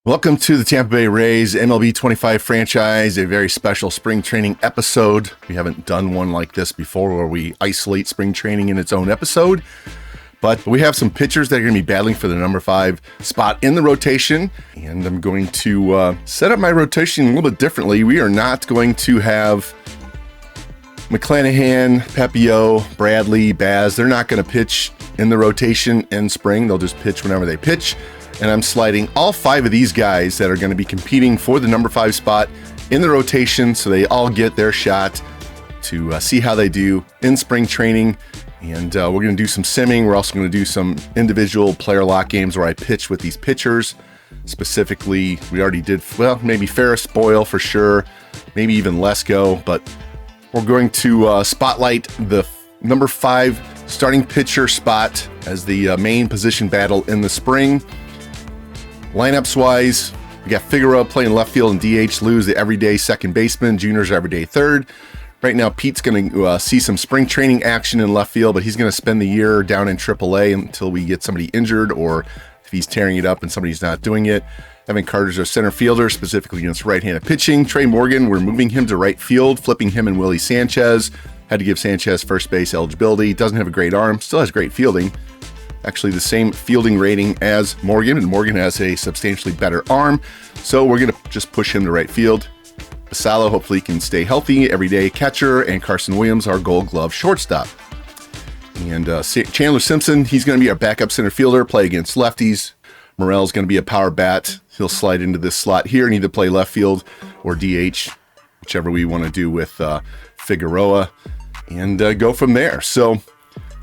Welcome to the Tampa Bay Rays MLB 25 franchise, a very special spring training episode. We haven't done one like this before where we isolate spring training in its own episode, but we have some pitchers that are going to be battling for the number 5 spot in the rotation, and I'm going to set up my rotation a little bit differently. We are not going to have McClanahan, Pepio, Bradley, Baz. They're not going to pitch in the rotation in spring. They'll just pitch whenever they pitch. And I'm sliding all 5 of these guys that are going to be competing for the number 5 spot in the rotation so they all get their shot to see how they do in spring training. And we're going to do some simming. We're also going to do some individual player lock games where I pitch with these pitchers. Specifically, we already did, well, maybe Ferris, Boyle for sure, maybe even Lesko. But we're going to spotlight the number 5 starting pitcher spot as the main position battle in the spring. Lineups wise, we got Figueroa playing left field and DH, Lou's the everyday second baseman, Junior's everyday third. Right now, Pete's going to see some spring training action in left field, but he's going to spend the year down in AAA until we get somebody injured or if he's tearing it up and somebody's not doing it. Evan Carter's our center fielder, specifically against right-handed pitching. Trey Morgan, we're moving him to right field, flipping him and Willie Sanchez. Had to give Sanchez first base eligibility. Doesn't have a great arm, still has great fielding. Actually the same fielding rating as Morgan, and Morgan has a substantially better arm, so we're going to just push him to right field. Basalo hopefully can stay healthy, everyday catcher, and Carson Williams, our Gold Glove shortstop. And Chandler Simpson, he's going to be our backup center fielder, play against lefties. Morel's going to be a power bat. He'll slide into this slot here and either play left field or DH, whichever we want to do with Figueroa, and go from there. So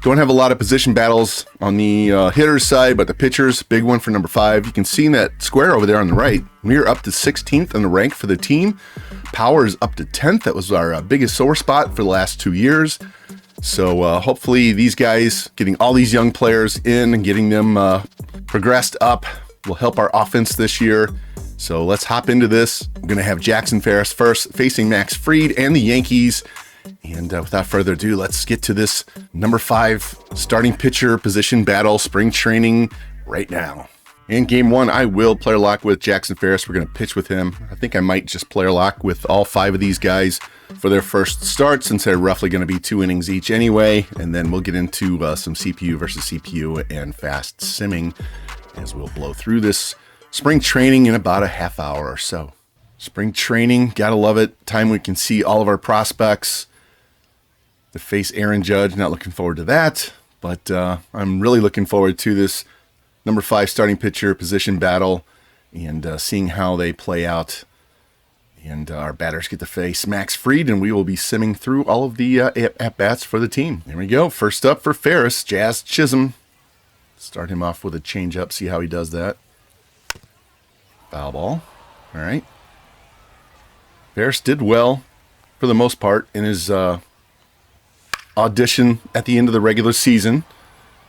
don't have a lot of position battles on the hitter's side, but the pitchers, big one for number 5. You can see in that square over there on the right, we're up to 16th in the rank for the team. Power is up to 10th. That was our biggest sore spot for the last 2 years. So hopefully these guys, getting all these young players in and getting them progressed up will help our offense this year. So let's hop into this. I'm going to have Jackson Ferris first, facing Max Fried and the Yankees. And without further ado, let's get to this number 5 starting pitcher position battle spring training right now. In game 1, I will player lock with Jackson Ferris. We're going to pitch with him. I think I might just player lock with all 5 of these guys for their first start, since they're roughly going to be 2 innings each anyway. And then we'll get into some CPU versus CPU and fast simming as we'll blow through this spring training in about a half hour or so. Spring training, gotta love it. Time we can see all of our prospects. To face Aaron Judge, not looking forward to that, but I'm really looking forward to this number 5 starting pitcher position battle and seeing how they play out. And our batters get to face Max Fried, and we will be simming through all of the at-bats for the team. Here we go. First up for Ferris, Jazz Chisholm. Start him off with a changeup, see how he does that. Foul ball. All right. Ferris did well, for the most part, in his audition at the end of the regular season.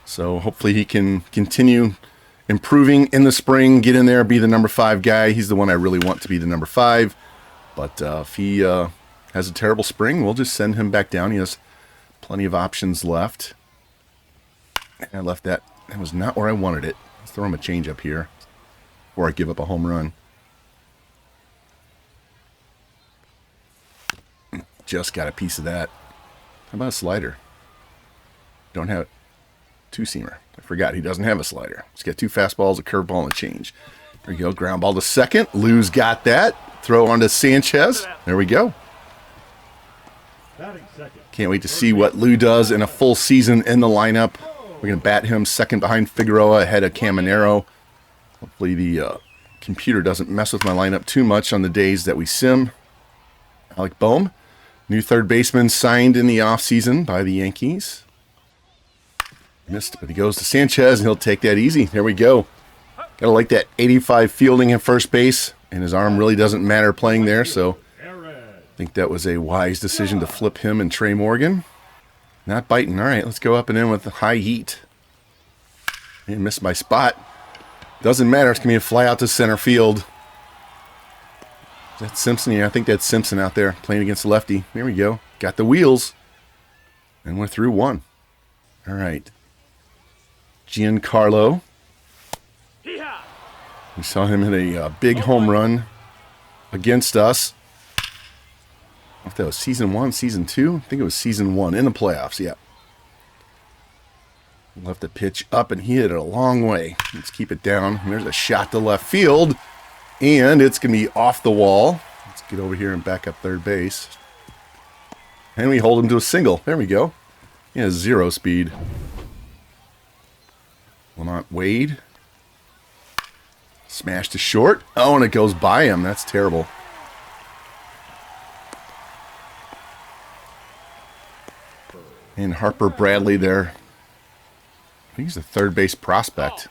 So hopefully he can continue improving in the spring, get in there, be the number 5 guy. He's the one I really want to be the number 5. But if he has a terrible spring, we'll just send him back down. He has plenty of options left. And I left that. That was not where I wanted it. Let's throw him a change up here before I give up a home run. Just got a piece of that. How about a slider? Don't have it. Two-seamer. I forgot he doesn't have a slider. He's got 2 fastballs, a curveball, and a change. There we go. Ground ball to second. Lou's got that. Throw on to Sanchez. There we go. Can't wait to see what Lou does in a full season in the lineup. We're going to bat him second behind Figueroa, ahead of Caminero. Hopefully the computer doesn't mess with my lineup too much on the days that we sim. Alec Boehm. New third baseman signed in the offseason by the Yankees. Missed, but he goes to Sanchez, and he'll take that easy. There we go. Gotta like that 85 fielding at first base, and his arm really doesn't matter playing there, so I think that was a wise decision to flip him and Trey Morgan. Not biting. All right, let's go up and in with the high heat. And missed my spot. Doesn't matter. It's going to be a fly out to center field. Is that Simpson? Yeah, I think that's Simpson out there playing against the lefty. There we go. Got the wheels. And we're through 1. All right. Giancarlo We saw him hit a big home run against us. I don't know if that was season 1, season 2. I think it was season 1 in the playoffs. Yeah. Left the pitch up and he hit it a long way. Let's keep it down. And there's a shot to left field. And it's going to be off the wall. Let's get over here and back up third base. And we hold him to a single. There we go. He has 0 speed. Lamont Wade. Smashed to short. Oh, and it goes by him. That's terrible. And Harper Bradley there. I think he's a third base prospect.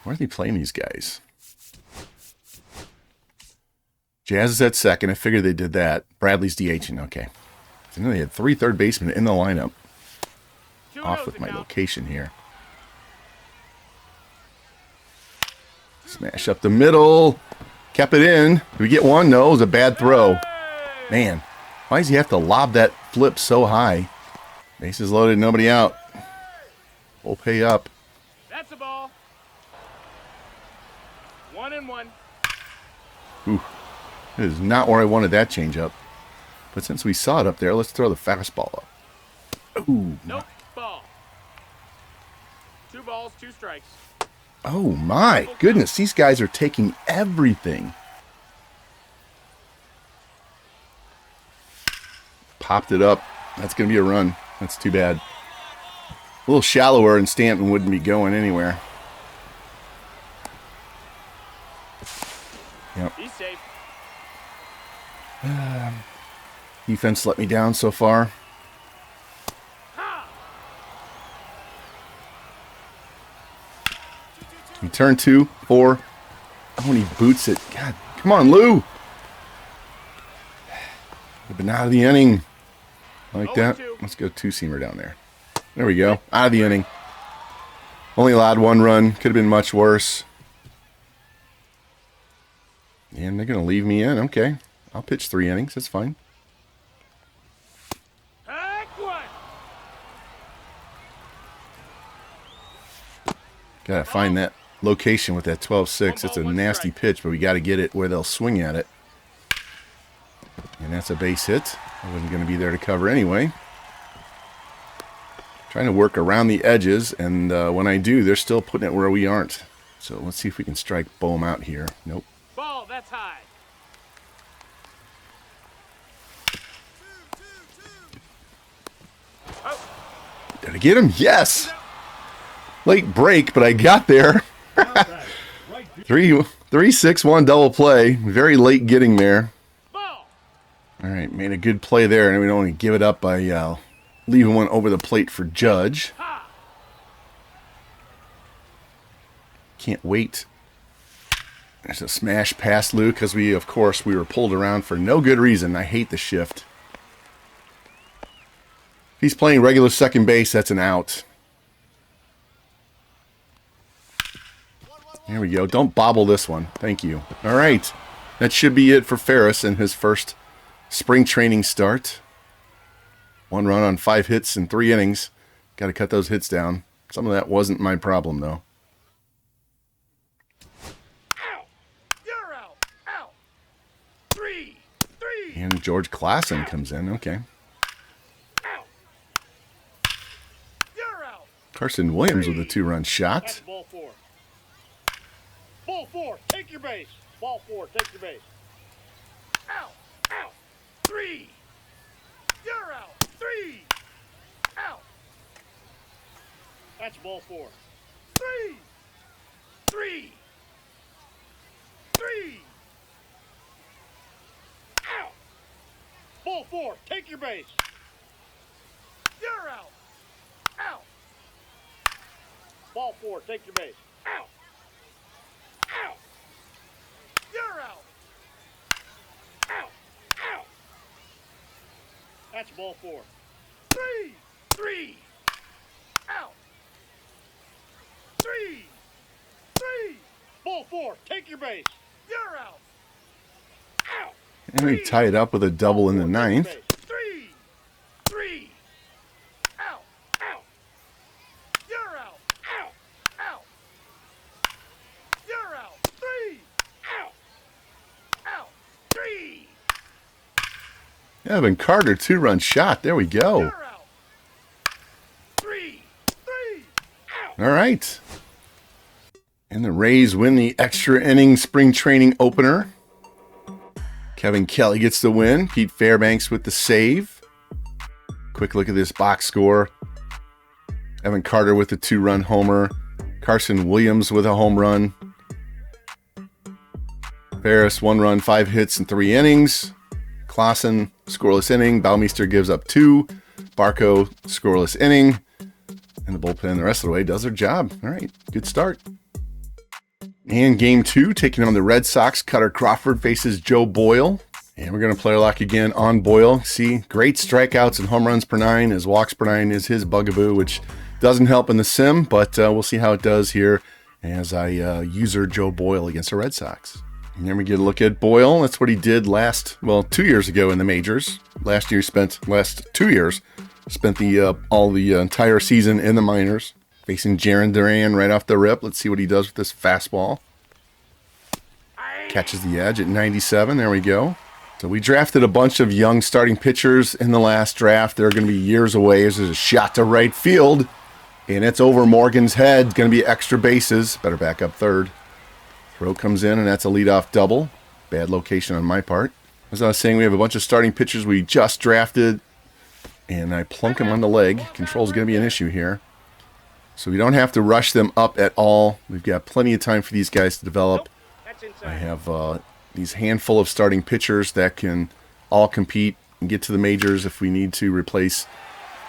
Why are they playing these guys? Jazz is at second. I figured they did that. Bradley's DHing. Okay. So now they had 3 third basemen in the lineup. Off with my location here. Smash up the middle. Kept it in. Did we get one? No, it was a bad throw. Man, why does he have to lob that flip so high? Bases loaded, nobody out. We'll pay up. That's a ball. 1-1. Ooh, that is not where I wanted that changeup. But since we saw it up there, let's throw the fastball up. Ooh. Nope. Ball. 2 balls, 2 strikes. Oh my goodness, these guys are taking everything. Popped it up. That's going to be a run. That's too bad. A little shallower and Stanton wouldn't be going anywhere. Yep. He's safe. Defense let me down so far. He turned 2, 4. Oh, and he boots it. God, come on, Lou. Been out of the inning. Like that. Let's go 2-seamer down there. There we go. Out of the inning. Only allowed 1 run. Could have been much worse. And they're going to leave me in. Okay. I'll pitch 3 innings. That's fine. Gotta find that location with that 12-6. It's a nasty pitch, but we got to get it where they'll swing at it. And that's a base hit. I wasn't going to be there to cover anyway. Trying to work around the edges, and when I do, they're still putting it where we aren't. So let's see if we can strike Bohm out here. Nope. Ball, that's high. Did I get him? Yes! Late break, but I got there. 3-6-1 double play. Very late getting there. All right, made a good play there, and we don't want to give it up by leaving one over the plate for Judge. Can't wait. There's a smash past Lou because of course, we were pulled around for no good reason. I hate the shift. If he's playing regular second base, that's an out. There we go. Don't bobble this one. Thank you. All right. That should be it for Ferris in his first spring training start. 1 run on 5 hits in 3 innings. Got to cut those hits down. Some of that wasn't my problem, though. Out. You're out. Out. 3. And George Klassen comes in. Okay. Out. You're out. Carson Williams with a 2-run shot. That's ball 4. Ball 4. Take your base. Ball 4. Take your base. Out. Out. 3. You're out. 3. Out. That's ball 4. 3. 3. 3. Out. Ball 4. Take your base. You're out. Out. Ball 4. Take your base. Out. Out. You're out. Out. Out. That's ball 4. 3. Out. 3. Ball 4. Take your base. You're out. Out. And we tie it up with a double in the 9th. 3. Out. Out. You're out. Out. Out. You're out. Evan Carter, 2-run shot. There we go. You're out. 3, 3, out. All right. And the Rays win the extra inning spring training opener. Kevin Kelly gets the win. Pete Fairbanks with the save. Quick look at this box score. Evan Carter with a 2-run homer. Carson Williams with a home run. Ferris, 1 run, 5 hits in 3 innings. Clausen, scoreless inning. Baumeister gives up 2. Barco, scoreless inning. And the bullpen the rest of the way does their job. All right, good start. And game 2, taking on the Red Sox. Cutter Crawford faces Joe Boyle. And we're going to player lock again on Boyle. See, great strikeouts and home runs per 9. His walks per 9 is his bugaboo, which doesn't help in the sim, but we'll see how it does here as I user Joe Boyle against the Red Sox. And then we get a look at Boyle. That's what he did 2 years ago in the majors. Last 2 years, spent the entire season in the minors. Facing Jarren Duran right off the rip. Let's see what he does with this fastball. Catches the edge at 97. There we go. So we drafted a bunch of young starting pitchers in the last draft. They're going to be years away. There's a shot to right field. And it's over Morgan's head. Going to be extra bases. Better back up third. Throw comes in, and that's a leadoff double. Bad location on my part. As I was saying, we have a bunch of starting pitchers we just drafted. And I plunk them on the leg. Control's going to be an issue here. So we don't have to rush them up at all. We've got plenty of time for these guys to develop. I have these handful of starting pitchers that can all compete and get to the majors if we need to replace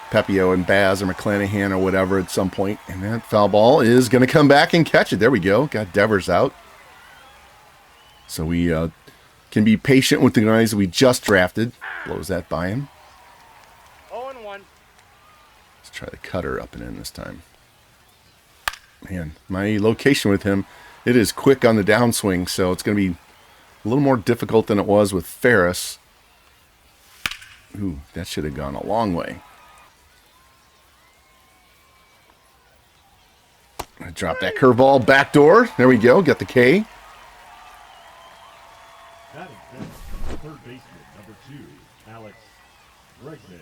Pepio and Baz or McClanahan or whatever at some point. And that foul ball is going to come back and catch it. There we go. Got Devers out. So we can be patient with the guys we just drafted. Blows that by him. 0-1. Let's try the cutter up and in this time. Man, my location with him, it is quick on the downswing, so it's going to be a little more difficult than it was with Ferris. Ooh, that should have gone a long way. I dropped that curveball, backdoor. There we go, got the K. That is third baseman, number 2, Alex Bregman.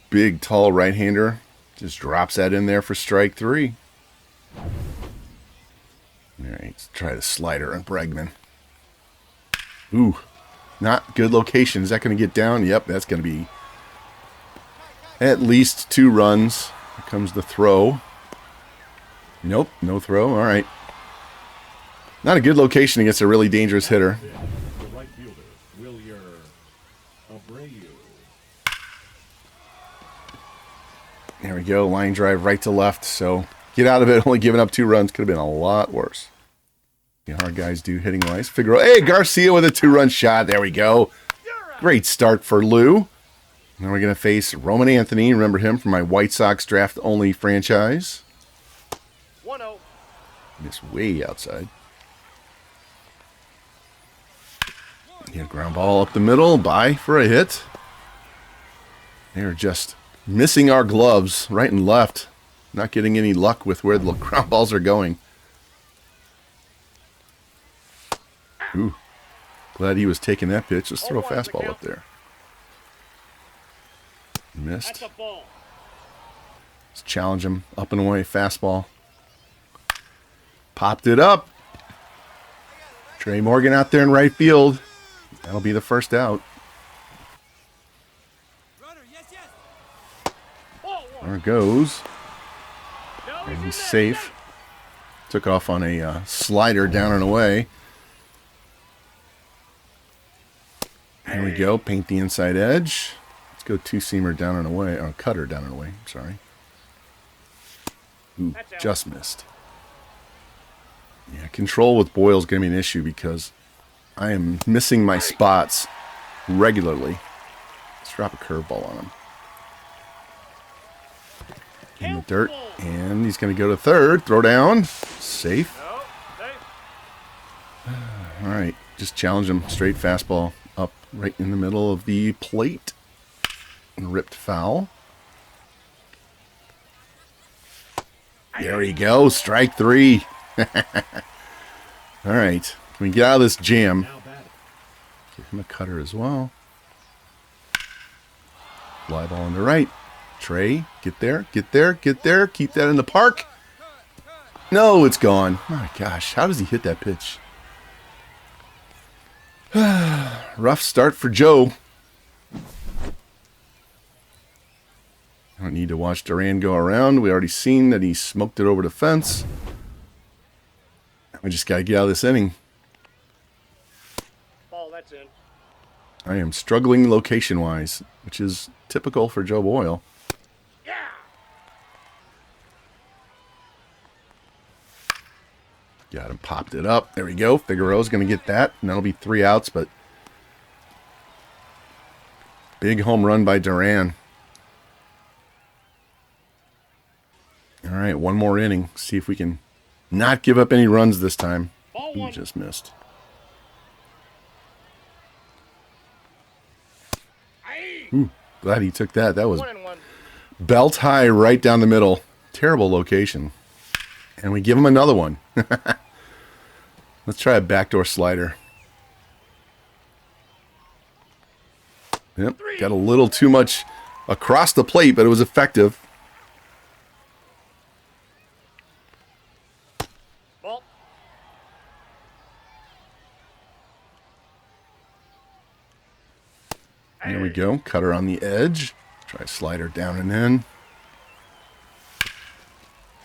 Big, tall right-hander. Just drops that in there for strike 3. All right, let's try the slider on Bregman. Ooh, not good location. Is that going to get down? Yep, that's going to be at least 2 runs. Here comes the throw. Nope, no throw. All right. Not a good location against a really dangerous hitter. The right fielder, Wilyer Abreu. There we go. Line drive right to left. So get out of it. Only giving up 2 runs. Could have been a lot worse. Our guys do hitting wise. Figueroa. Hey, Garcia with a 2-run shot. There we go. Great start for Lou. Now we're going to face Roman Anthony. Remember him from my White Sox draft only franchise. 1-0. This way outside. Get a ground ball up the middle. Bye for a hit. They're just missing our gloves right and left. Not getting any luck with where the ground balls are going. Ooh. Glad he was taking that pitch. Let's throw a fastball up there. Missed. That's a ball. Let's challenge him. Up and away. Fastball. Popped it up. Trey Morgan out there in right field. That'll be the first out. There it goes. And he's safe. Took off on a slider down and away. There we go. Paint the inside edge. Let's go 2-seamer down and away. Or cutter down and away. I'm sorry. Ooh, just missed. Yeah, control with Boyle's going to be an issue because I am missing my spots regularly. Let's drop a curveball on him. In the dirt. And he's going to go to third. Throw down. Safe. All right. Just challenge him. Straight fastball up right in the middle of the plate. And ripped foul. There you go. Strike 3. All right. Can we get out of this jam? Give him a cutter as well. Fly ball on the right. Trey, get there, get there, get there. Keep that in the park. No, it's gone. My gosh, how does he hit that pitch? Rough start for Joe. I don't need to watch Duran go around. We already seen that he smoked it over the fence. We just got to get out of this inning. Ball, that's in. I am struggling location-wise, which is typical for Joe Boyle. Yeah. Got him, popped it up. There we go. Figueroa's going to get that, and that'll be 3 outs, but big home run by Duran. All right, one more inning. See if we can not give up any runs this time. Ball Ooh, one. just missed. Ooh, glad he took that. That was 1-1. belt high right down the middle. Terrible location. And we give him another one. Let's try a backdoor slider. Yep, got a little too much across the plate, but it was effective. Ball. There we go. Cutter on the edge. Try slider down and in.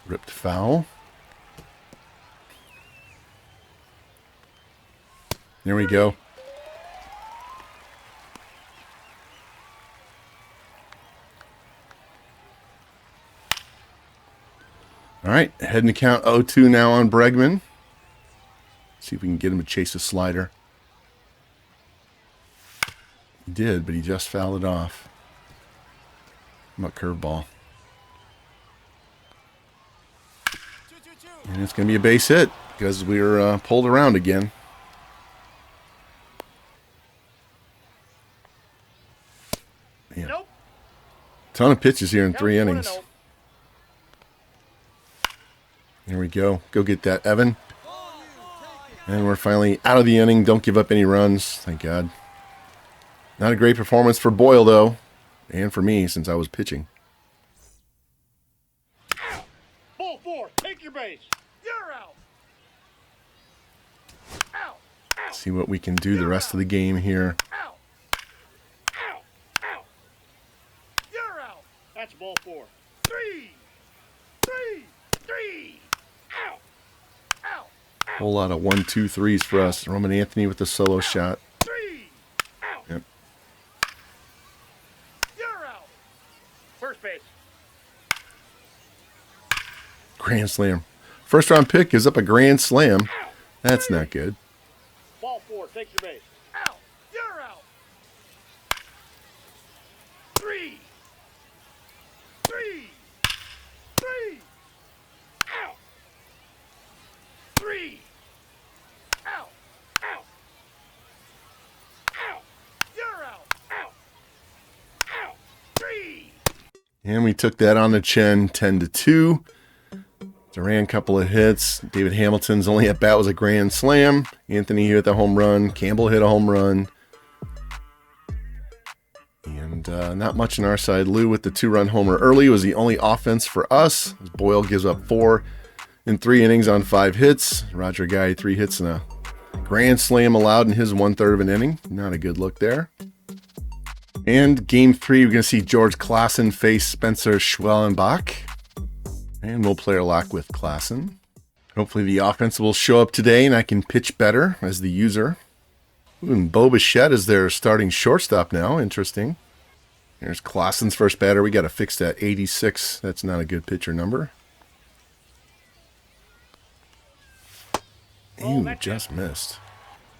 Ripped foul. There we go. All right, heading to count 0-2 now on Bregman. See if we can get him to chase a slider. He did, but he just fouled it off. How about curveball? And it's going to be a base hit because we're pulled around again. Man. Nope. Ton of pitches here in 3 Count innings. 1-0. Here we go. Go get that, Evan. And we're finally out of the inning. Don't give up any runs. Thank God. Not a great performance for Boyle, though. And for me, since I was pitching. Ball 4. Take your base. You're out. Out. Out. See what we can do the rest of the game here. Out. Out. Out. You're out. That's ball 4. 3. 3. 3. Out. Out. Out. Whole lot of 1, 2, 3s for us. Roman Anthony with the solo shot. 3. Out. Yep. You're out. First base. Grand slam. First round pick gives up a grand slam. That's not good. Ball 4. Take your base. Out. You're out. 3. 3. 3. Out. 3. Out. Out. Out. You're out. Out. Out. 3. And we took that on the chin, 10-2. Duran, couple of hits. David Hamilton's only at bat was a grand slam. Anthony hit the home run. Campbell hit a home run. And not much on our side. Lou with the 2-run homer early was the only offense for us. Boyle gives up 4 in 3 innings on 5 hits. Roger Guy, 3 hits and a grand slam allowed in his 1/3 of an inning. Not a good look there. And game 3, we're going to see George Klassen face Spencer Schwellenbach. And we'll player lock with Klassen. Hopefully the offense will show up today and I can pitch better as the user. Ooh, and Bo Bichette is their starting shortstop now. Interesting. Here's Klassen's first batter. We got to fix that 86. That's not a good pitcher number. Ew, just missed.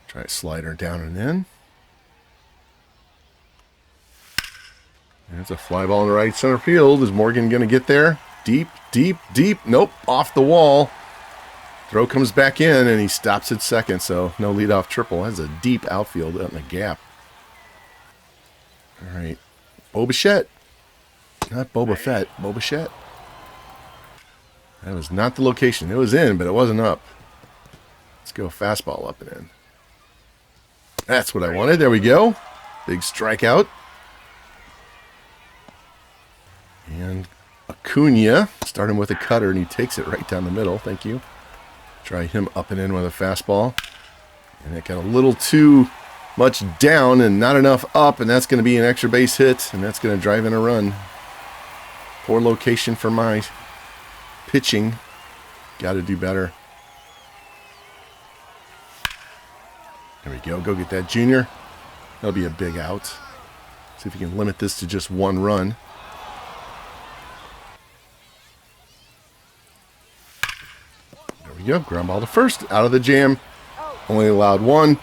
Try a slider down and in. And it's a fly ball in the right center field. Is Morgan going to get there? Deep, deep, deep. Nope, off the wall. Throw comes back in, and he stops at second, so no leadoff triple. Has a deep outfield out in the gap. All right. Bo Bichette. Not Boba Fett. Bo Bichette. That was not the location. It was in, but it wasn't up. Let's go fastball up and in. That's what I wanted. There we go. Big strikeout. And Acuna, starting with a cutter, and he takes it right down the middle. Thank you. Try him up and in with a fastball. And it got a little too much down and not enough up, and that's going to be an extra base hit, and that's going to drive in a run. Poor location for my pitching. Got to do better. There we go. Go get that, Junior. That'll be a big out. See if we can limit this to just one run. There we go. Ground ball to first. Out of the jam. Only allowed one.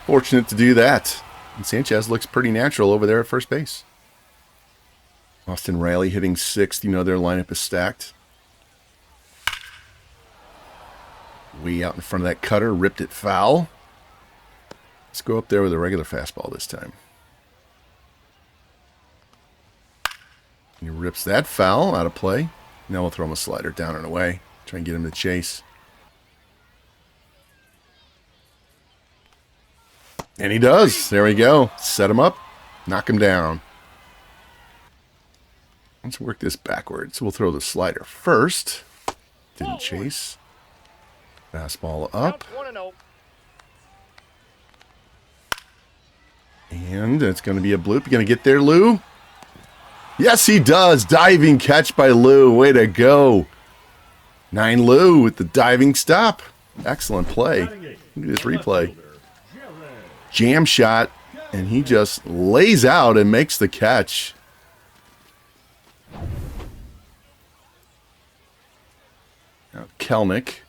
Fortunate to do that. And Sanchez looks pretty natural over there at first base. Austin Riley hitting sixth. You know their lineup is stacked. Way out in front of that cutter. Ripped it foul. Let's go up there with a regular fastball this time. He rips that foul out of play. Now we'll throw him a slider down and away. Try and get him to chase. And he does. There we go. Set him up. Knock him down. Let's work this backwards. We'll throw the slider first. Didn't chase. Fastball up. And it's going to be a bloop. You going to get there, Lou? Yes, he does. Diving catch by Lou. Way to go. 9 Lou with the diving stop. Excellent play. Look at this replay. Jam shot, and he just lays out and makes the catch. Now Kelnick.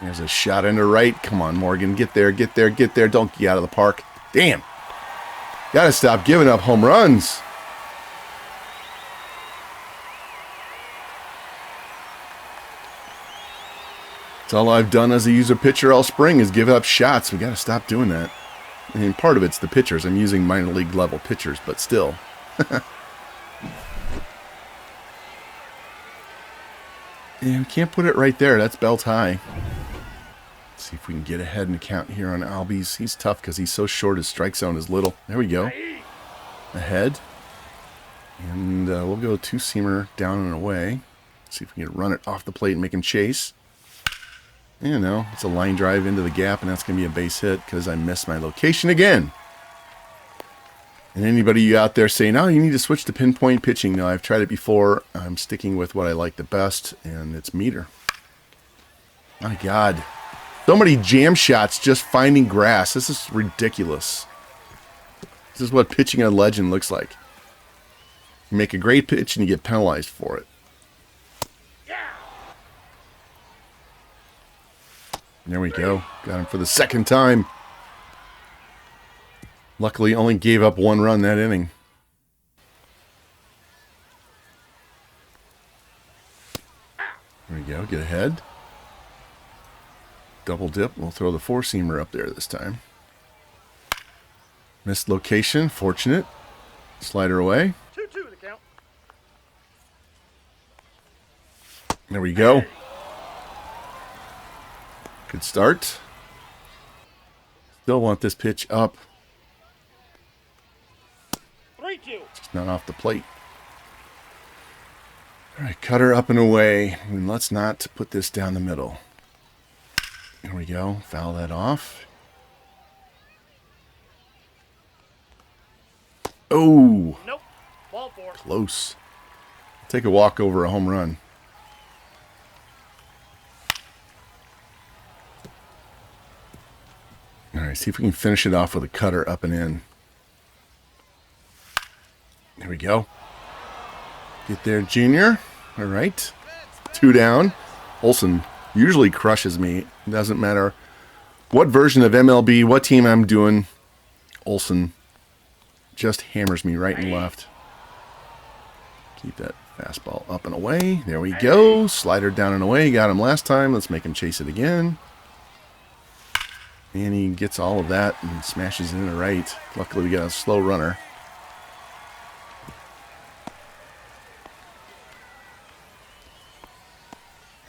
There's a shot into right. Come on, Morgan. Get there, get there, get there. Don't get out of the park. Damn. Gotta stop giving up home runs. That's all I've done as a user pitcher all spring is give up shots. We gotta stop doing that. I mean, part of it's the pitchers. I'm using minor league level pitchers, but still. Yeah, we can't put it right there. That's belt high. Let's see if we can get ahead in the count here on Albies. He's tough because he's so short. His strike zone is little. There we go. Ahead. And we'll go two-seamer down and away. See if we can run it off the plate and make him chase. You know, it's a line drive into the gap, and that's going to be a base hit because I missed my location again. And anybody you out there saying, oh, you need to switch to pinpoint pitching. No, I've tried it before. I'm sticking with what I like the best, and it's meter. My God. So many jam shots just finding grass. This is ridiculous. This is what pitching on Legend looks like. You make a great pitch, and you get penalized for it. There we go. Got him for the second time. Luckily, only gave up one run that inning. There we go. Get ahead. Double dip. We'll throw the four-seamer up there this time. Missed location. Fortunate. Slider away. 2-2 the count. There we go. Good start. Still want this pitch up. 3-2. Just not off the plate. All right, cutter up and away. And let's not put this down the middle. There we go. Foul that off. Oh. Nope. Ball 4. Close. Take a walk over a home run. All right, see if we can finish it off with a cutter up and in. There we go. Get there, Junior. All right. 2 down. Olsen usually crushes me. It doesn't matter what version of MLB, what team I'm doing. Olsen just hammers me right and left. Keep that fastball up and away. There we go. Slider down and away. Got him last time. Let's make him chase it again. And he gets all of that and smashes it into right. Luckily, we got a slow runner.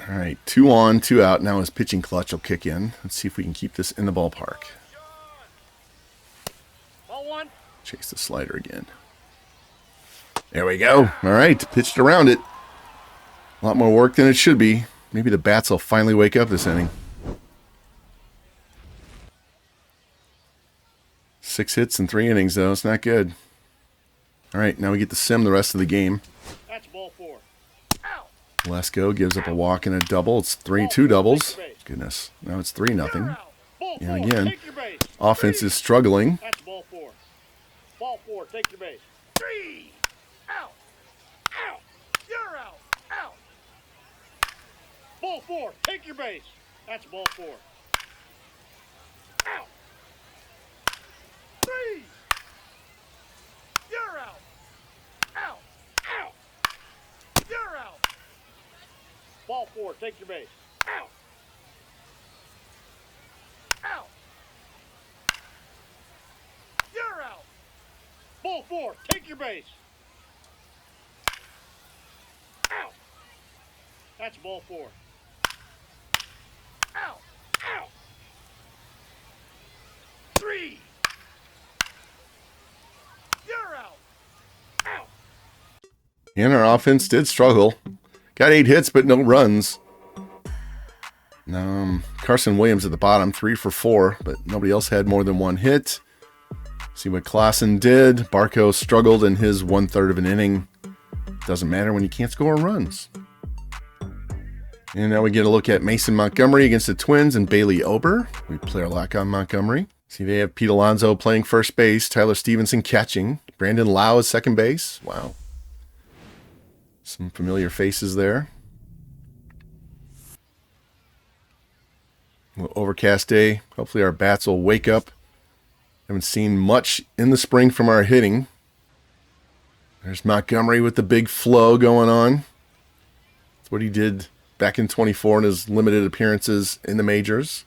All right, 2 on, 2 out. Now his pitching clutch will kick in. Let's see if we can keep this in the ballpark. Ball 1. Chase the slider again. There we go. All right, pitched around it. A lot more work than it should be. Maybe the bats will finally wake up this inning. 6 hits in 3 innings, though. It's not good. All right, now we get to sim the rest of the game. That's ball 4. Out. Lesko gives up a walk and a double. It's 3-2 doubles. Goodness. Now it's 3-0. Ball 4. And again, Take your base. offense is struggling. That's ball 4. Ball 4. Take your base. 3. Out. Out. You're out. Out. Ball 4. Take your base. That's ball 4. Out. 3. You're out. Out. Out. You're out. Ball 4. Take your base. Out. Out. You're out. Ball 4. Take your base. Out. That's ball 4. Out. Out. 3. You're out. Out. And our offense did struggle. Got 8 hits, but no runs. Carson Williams at the bottom, 3 for 4, but nobody else had more than 1 hit. See what Klassen did. Barco struggled in his 1/3 of an inning. Doesn't matter when you can't score runs. And now we get a look at Mason Montgomery against the Twins and Bailey Ober. We play our lock on Montgomery. See, they have Pete Alonso playing first base, Tyler Stevenson catching, Brandon Lau is second base. Wow. Some familiar faces there. Overcast day. Hopefully our bats will wake up. Haven't seen much in the spring from our hitting. There's Montgomery with the big flow going on. That's what he did back in 24 in his limited appearances in the majors.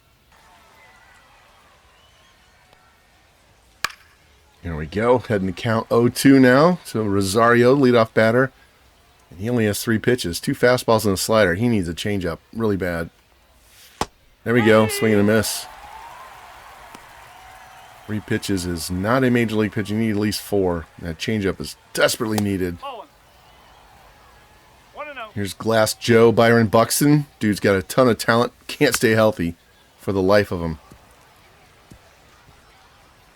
Here we go. Heading to count 0-2 now. So Rosario, leadoff batter. And he only has 3 pitches. 2 fastballs and a slider. He needs a changeup really bad. There we go. Swing and a miss. 3 pitches is not a major league pitch. You need at least 4. That changeup is desperately needed. Here's Glass Joe, Byron Buxton. Dude's got a ton of talent. Can't stay healthy for the life of him.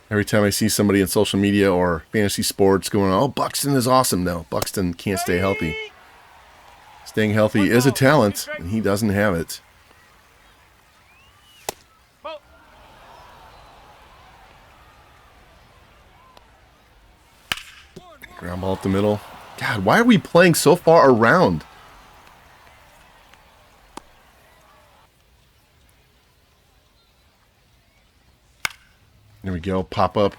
Every time I see somebody in social media or fantasy sports going, oh, Buxton is awesome. No, Buxton can't stay healthy. Staying healthy is a talent, and he doesn't have it. Ground ball up the middle. God, why are we playing so far around? There we go. Pop up.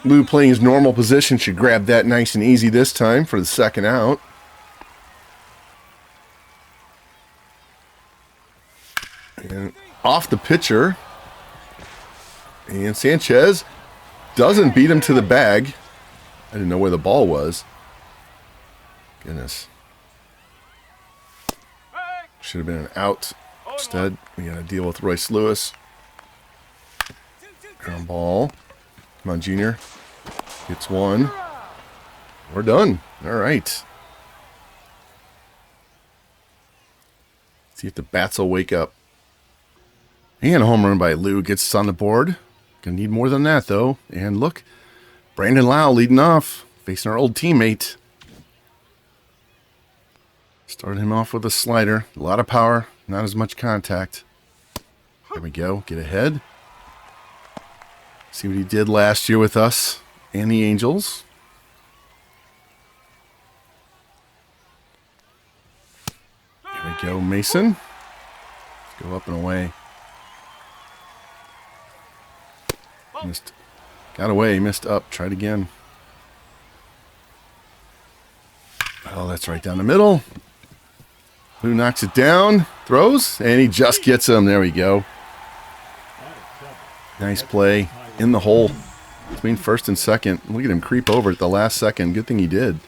Lou playing his normal position should grab that nice and easy this time for the second out. And off the pitcher. And Sanchez doesn't beat him to the bag. I didn't know where the ball was. Goodness. Should have been an out. Instead, we got to deal with Royce Lewis. Ground ball. Come on, Junior. Gets one. We're done. All right. See if the bats will wake up. And a home run by Lou gets us on the board. Gonna need more than that, though. And look. Brandon Lau leading off, facing our old teammate. Started him off with a slider. A lot of power, not as much contact. There we go. Get ahead. See what he did last year with us and the Angels. There we go, Mason. Let's go up and away. Missed. Got away, missed up, tried again. Oh, that's right down the middle. Who knocks it down, throws, and he just gets him. There we go. Nice play in the hole between first and second. Look at him creep over at the last second. Good thing he did.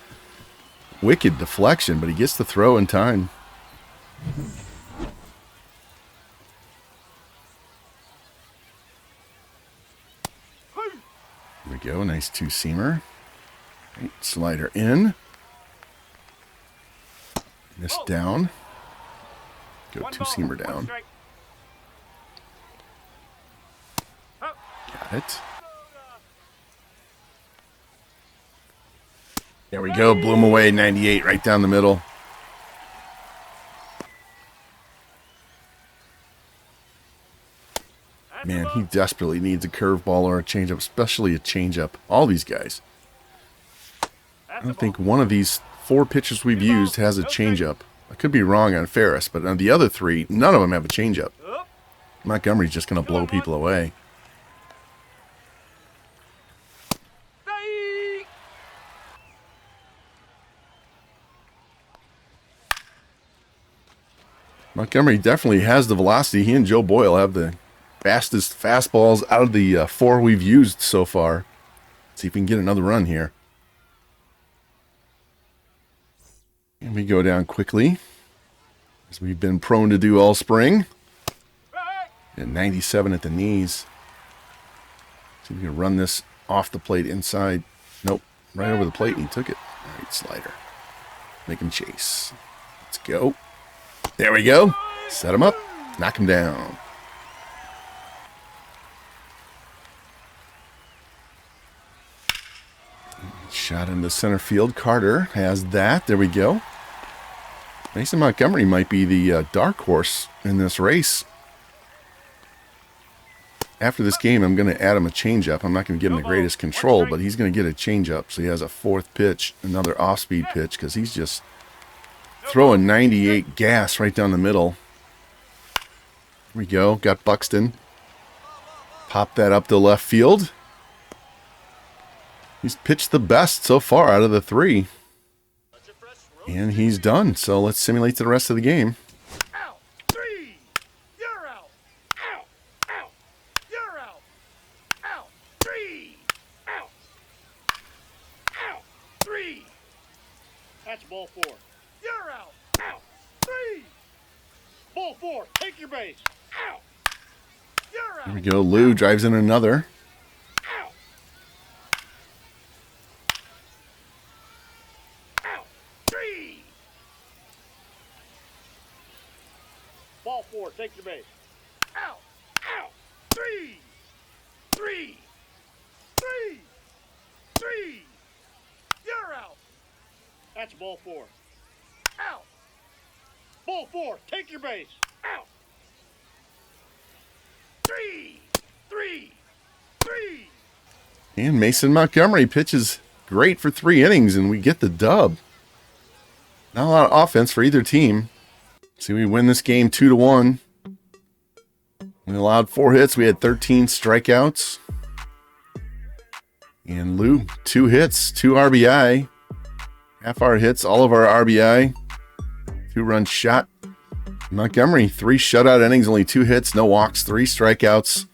Wicked deflection, but he gets the throw in time. There we go, nice 2-seamer. Right, slider in. This down. Go two-seamer down. Got it. There we go. Blew him away. 98 right down the middle. Man, he desperately needs a curveball or a changeup, especially a changeup. All these guys. I don't think one of these 4 pitchers we've used has a changeup. I could be wrong on Ferris, but on the other 3, none of them have a changeup. Montgomery's just going to blow people away. Montgomery definitely has the velocity. He and Joe Boyle have the fastest fastballs out of the 4 we've used so far. Let's see if we can get another run here. And we go down quickly, as we've been prone to do all spring. And 97 at the knees. See if we can run this off the plate inside. Nope, right over the plate, and he took it. All right, slider. Make him chase. Let's go. There we go. Set him up. Knock him down. Shot into center field. Carter has that. There we go. Mason Montgomery might be the dark horse in this race. After this game, I'm going to add him a changeup. I'm not going to give him the greatest control, but he's going to get a changeup. So he has a 4th pitch, another off-speed pitch, because he's just throwing 98 gas right down the middle. Here we go. Got Buxton. Pop that up to left field. He's pitched the best so far out of the 3. And he's done. So let's simulate to the rest of the game. Out. 3. You're out. Out. Out. You're out. Out. 3. Out. Out. 3. That's ball 4. You're out. Out. 3. Ball 4. Take your base. Out. You're out. Here we go. Lou drives in another. Out. Out. 3. Ball 4. Take your base. Out. Out. 3. 3. 3. 3. You're out. That's ball 4. Out. Ball 4. Take your base. Out. 3. 3. 3. And Mason Montgomery pitches great for 3 innings, and we get the dub. Not a lot of offense for either team. See, we win this game 2-1. We allowed 4 hits. We had 13 strikeouts. And Lou, 2 hits, 2 RBI. Half our hits, all of our RBI. 2-run shot. Montgomery, 3 shutout innings, only 2 hits, no walks, 3 strikeouts.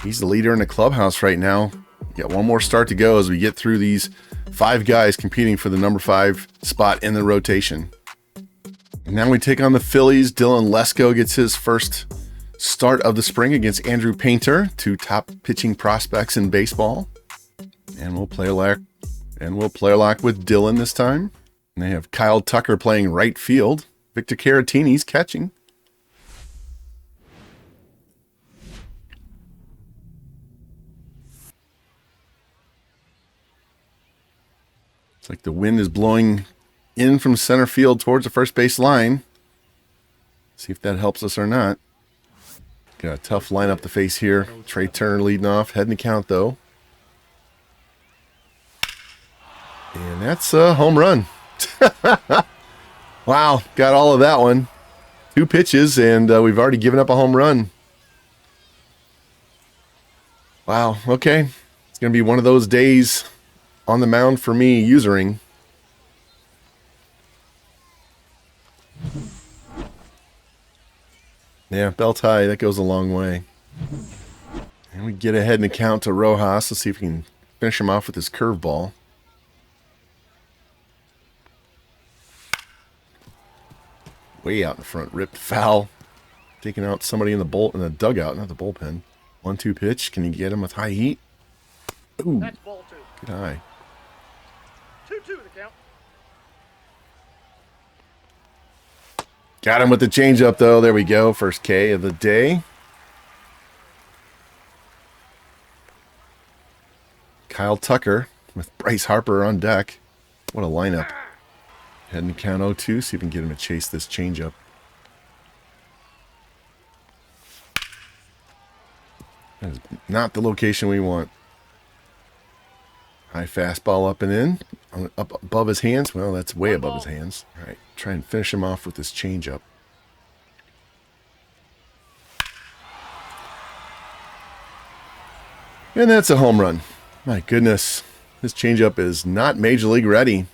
He's the leader in the clubhouse right now. Got one more start to go as we get through these 5 guys competing for the number 5 spot in the rotation. And now we take on the Phillies. Dylan Lesko gets his first start of the spring against Andrew Painter, 2 top pitching prospects in baseball. And we'll play a lock with Dylan this time. And they have Kyle Tucker playing right field. Victor Caratini's catching. It's like the wind is blowing in from center field towards the first base line. See if that helps us or not. Got a tough lineup to face here. Trey Turner leading off. Heading the count, though. And that's a home run. Wow, got all of that one. 2 pitches, and we've already given up a home run. Wow, okay. It's going to be one of those days on the mound for me, usering. Yeah, belt high, that goes a long way. And we get ahead in the count to Rojas. Let's see if we can finish him off with his curveball. Way out in front, ripped foul. Taking out somebody in the dugout, not the bullpen. 1-2 pitch. Can you get him with high heat? Ooh, That's ball 2. good eye. Got him with the changeup, though. There we go. First K of the day. Kyle Tucker with Bryce Harper on deck. What a lineup. Heading to count 0-2. See if we can get him to chase this changeup. That is not the location we want. High fastball up and in. Up above his hands. Well, that's way above his hands. All right. Try and finish him off with this changeup. And that's a home run. My goodness. This changeup is not Major League ready.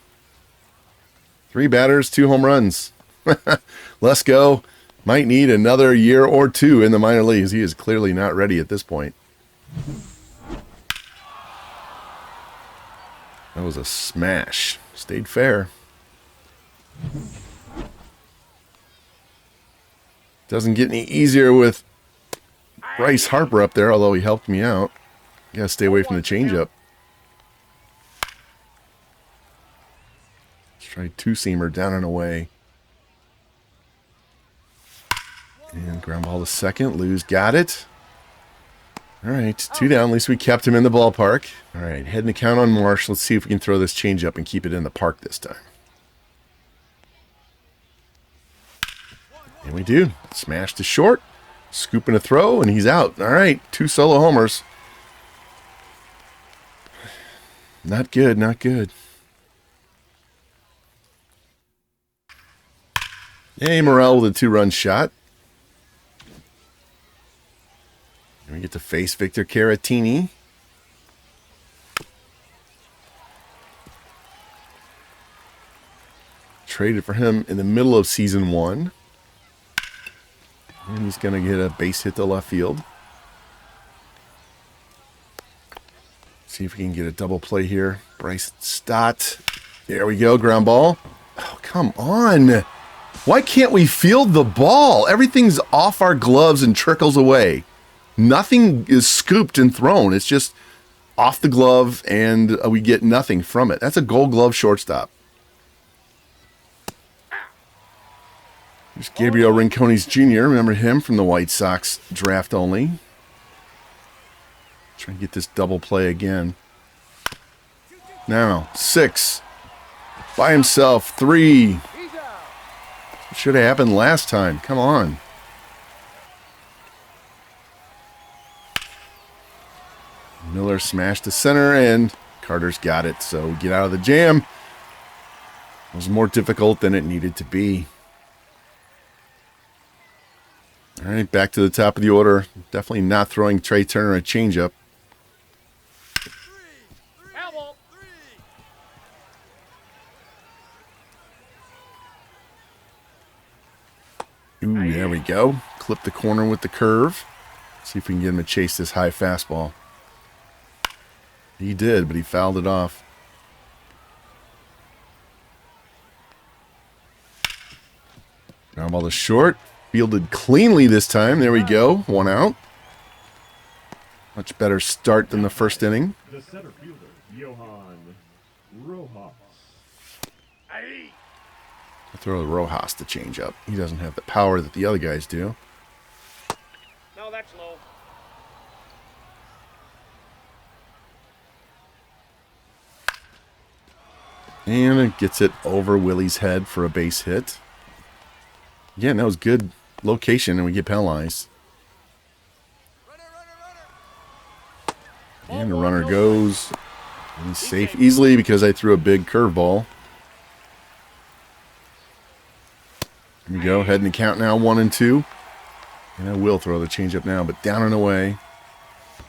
3 batters, 2 home runs. Let's go. Might need another year or 2 in the minor leagues. He is clearly not ready at this point. That was a smash. Stayed fair. Doesn't get any easier with Bryce Harper up there, although he helped me out. You gotta stay away from the changeup. Let's try 2-seamer down and away. And ground ball to second. Lou's got it. All right, 2 down. At least we kept him in the ballpark. All right, heading to count on Marsh. Let's see if we can throw this changeup and keep it in the park this time. And we do. Smash to short. Scooping a throw, and he's out. All right, 2 solo homers. Not good, not good. Yay, Morel with a 2-run shot. And we get to face Victor Caratini. Traded for him in the middle of season 1. And he's going to get a base hit to left field. See if we can get a double play here. Bryce Stott. There we go. Ground ball. Oh, come on. Why can't we field the ball? Everything's off our gloves and trickles away. Nothing is scooped and thrown. It's just off the glove, and we get nothing from it. That's a Gold Glove shortstop. There's Gabriel Rincones Jr. Remember him from the White Sox draft only. Try and get this double play again. Now, 6. By himself, 3. Should have happened last time. Come on. Miller smashed to center, and Carter's got it. So get out of the jam. It was more difficult than it needed to be. All right, back to the top of the order. Definitely not throwing Trey Turner a changeup. Ooh, there we go. Clip the corner with the curve. See if we can get him to chase this high fastball. He did, but he fouled it off. Ground ball to short. Fielded cleanly this time. There we go. 1 out. Much better start than the first inning. The center fielder, Johan Rojas. I'll throw Rojas to change up. He doesn't have the power that the other guys do. No, that's low. And it gets it over Willie's head for a base hit. Again, that was good location, and we get penalized. And the runner goes. And he's safe easily because I threw a big curveball. Here we go. Heading to count now, 1 and 2. And I will throw the changeup now, but down and away.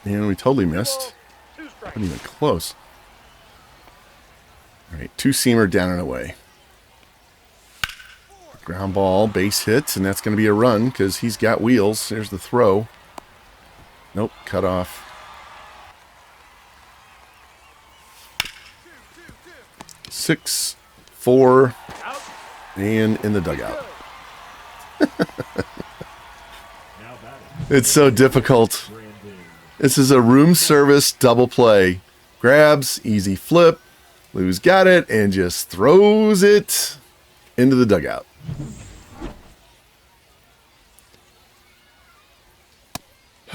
And we totally missed. Not even close. All right, 2-seamer down and away. Ground ball, base hit, and that's going to be a run because he's got wheels. There's the throw. Nope, cut off. Six, 4, and in the dugout. It's so difficult. This is a room service double play. Grabs, easy flip. Lou's got it and just throws it into the dugout.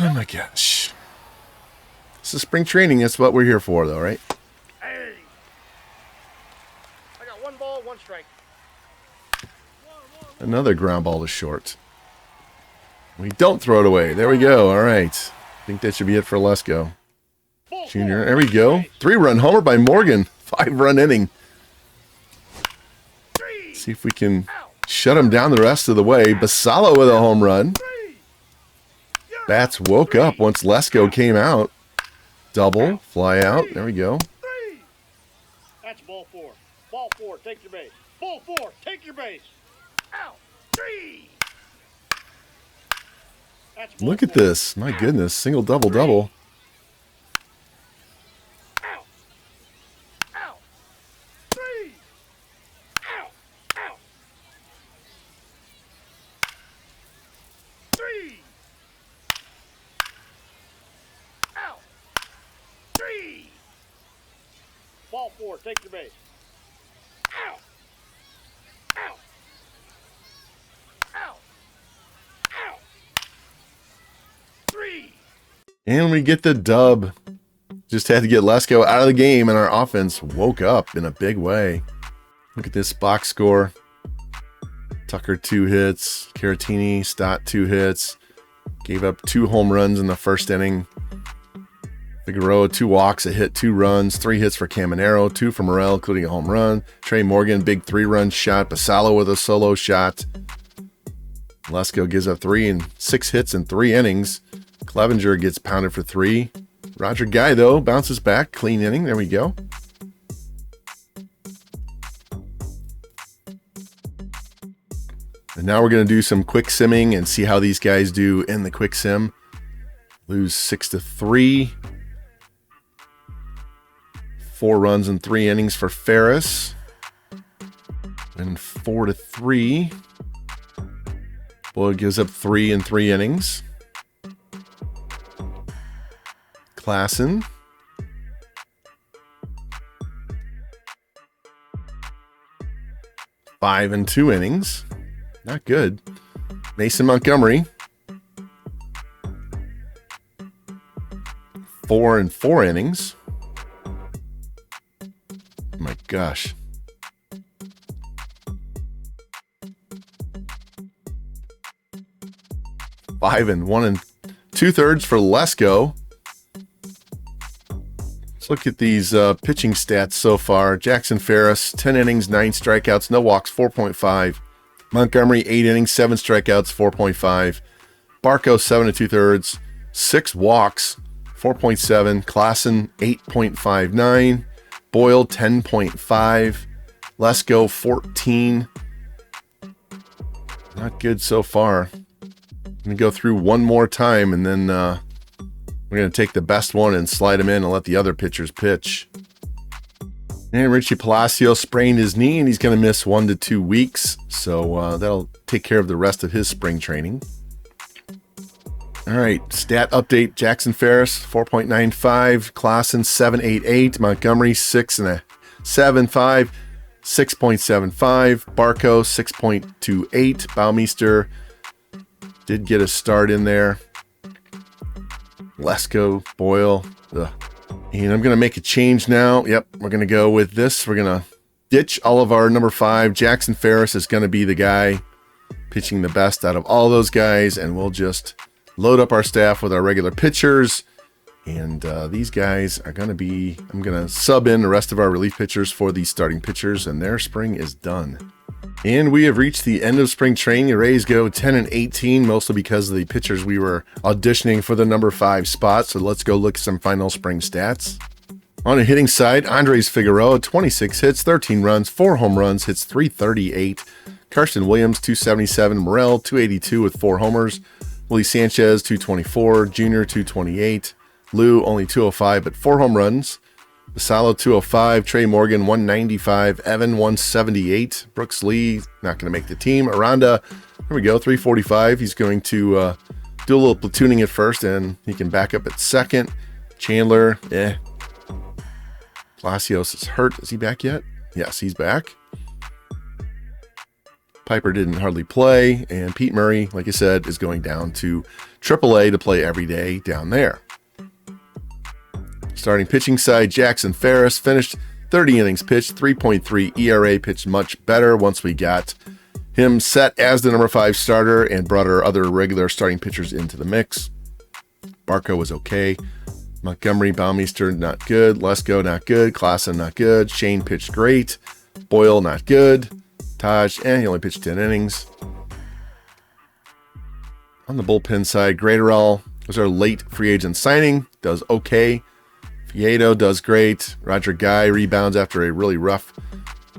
Oh my gosh. This is spring training. That's what we're here for, though, right? Hey! I got 1 ball, 1 strike. Another ground ball to short. We don't throw it away. There we go. All right. I think that should be it for Lesko. Junior. There we go. 3-run homer by Morgan. 5-run inning. See if we can shut him down the rest of the way. Basallo with a home run. Bats woke up once Lesko came out. Double, fly out. There we go. That's ball 4. Ball 4, take your base. Ball 4, take your base. Out. 3. That's ball Look at 4. this. My goodness. Single, double, double. Out. Out. 3. Out. Out. 3. Out. 3. Ball 4, take your base. Out. Out. Out. Out. 3. And we get the dub. Just had to get Lesko out of the game, and our offense woke up in a big way. Look at this box score. Tucker 2 hits. Caratini, Stott 2 hits. Gave up 2 home runs in the first inning. Figueroa 2 walks, a hit, 2 runs, 3 hits for Caminero, 2 for Morel, including a home run. Trey Morgan, big 3-run shot. Basallo with a solo shot. Lesko gives up 3 and 6 hits in 3 innings. Clevenger gets pounded for 3. Roger Guy, though, bounces back. Clean inning. There we go. And now we're going to do some quick simming and see how these guys do in the quick sim. Lose 6-3. 4 runs in 3 innings for Ferris. And 4-3. Boyd gives up 3 in 3 innings. Klassen. 5 in 2 innings. Not good. Mason Montgomery. 4 in 4 innings. My gosh. 5 and 1 2/3 for Lesko. Let's look at these pitching stats so far. Jackson Ferris, 10 innings, 9 strikeouts, no walks, 4.5. Montgomery, 8 innings, 7 strikeouts, 4.5. Barco, 7 2/3, 6 walks, 4.7. Klassen, 8.59. Boyle, 10.5. Lesko, 14. Not good so far. I'm going to go through one more time, and then we're going to take the best one and slide him in and let the other pitchers pitch. And Richie Palacio sprained his knee, and he's going to miss 1 to 2 weeks. So that'll take care of the rest of his spring training. All right, stat update. Jackson Ferris, 4.95. Klassen, 7.88. Montgomery, 6.75. 6.75. Barco, 6.28. Baumeister did get a start in there. Lesko, Boyle. Ugh. And I'm going to make a change now. Yep, we're going to go with this. We're going to ditch all of our number 5. Jackson Ferris is going to be the guy pitching the best out of all those guys, and we'll just load up our staff with our regular pitchers. And these guys are going to be, I'm going to sub in the rest of our relief pitchers for these starting pitchers, and their spring is done. And we have reached the end of spring training. The Rays go 10-18, mostly because of the pitchers we were auditioning for the number 5 spot. So let's go look at some final spring stats. On the hitting side, Andres Figueroa, 26 hits, 13 runs, 4 home runs, hits .338. Carson Williams, 277. Morel, 282 with 4 homers. Willie Sanchez, 224. Junior, 228. Lou, only 205, but 4 home runs. Basallo, 205. Trey Morgan, 195. Evan, 178. Brooks Lee, not going to make the team. Aranda, there we go, 345. He's going to do a little platooning at first, and he can back up at second. Chandler, Palacios is hurt. Is he back yet? Yes, he's back. Piper didn't hardly play, and Pete Murray, like I said, is going down to AAA to play every day down there. Starting pitching side, Jackson Ferris finished 30 innings pitched, 3.3 ERA, pitched much better once we got him set as the number 5 starter and brought our other regular starting pitchers into the mix. Barco was okay. Montgomery, Baumeister, not good. Lesko, not good. Klassen, not good. Shane pitched great. Boyle, not good. Taj, he only pitched 10 innings. On the bullpen side, Graterol was our late free agent signing. Does okay. Fiedo does great. Roger Guy rebounds after a really rough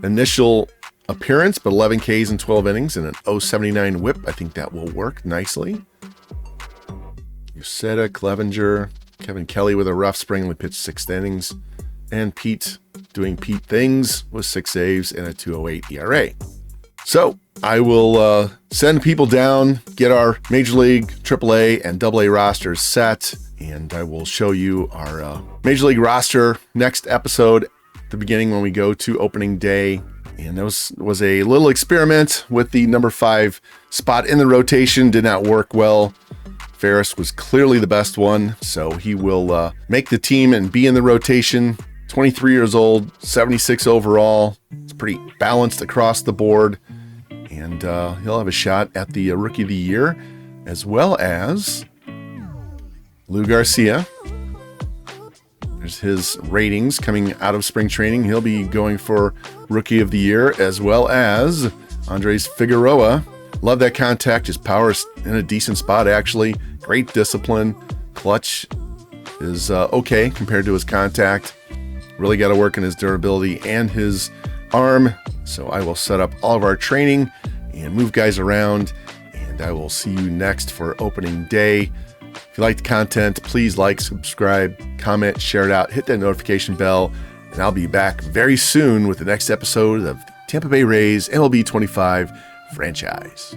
initial appearance, but 11 Ks in 12 innings and an 0.79 whip. I think that will work nicely. Uceta, Clevenger, Kevin Kelly with a rough spring, only pitched 6 innings. And Pete doing Pete things with 6 saves and a 2.08 ERA. So I will send people down, get our Major League, AAA, and AA rosters set, and I will show you our Major League roster next episode at the beginning when we go to opening day. And that was a little experiment with the number 5 spot in the rotation. Did not work well. Ferris was clearly the best one, so he will make the team and be in the rotation. 23 years old, 76 overall. It's pretty balanced across the board. And he'll have a shot at the Rookie of the Year, as well as Lou Garcia. There's his ratings coming out of spring training. He'll be going for Rookie of the Year, as well as Andres Figueroa. Love that contact. His power is in a decent spot, actually. Great discipline. Clutch is okay compared to his contact. Really got to work on his durability and his arm. So I will set up all of our training and move guys around. And I will see you next for opening day. If you like the content, please like, subscribe, comment, share it out, hit that notification bell. And I'll be back very soon with the next episode of the Tampa Bay Rays MLB 25 franchise.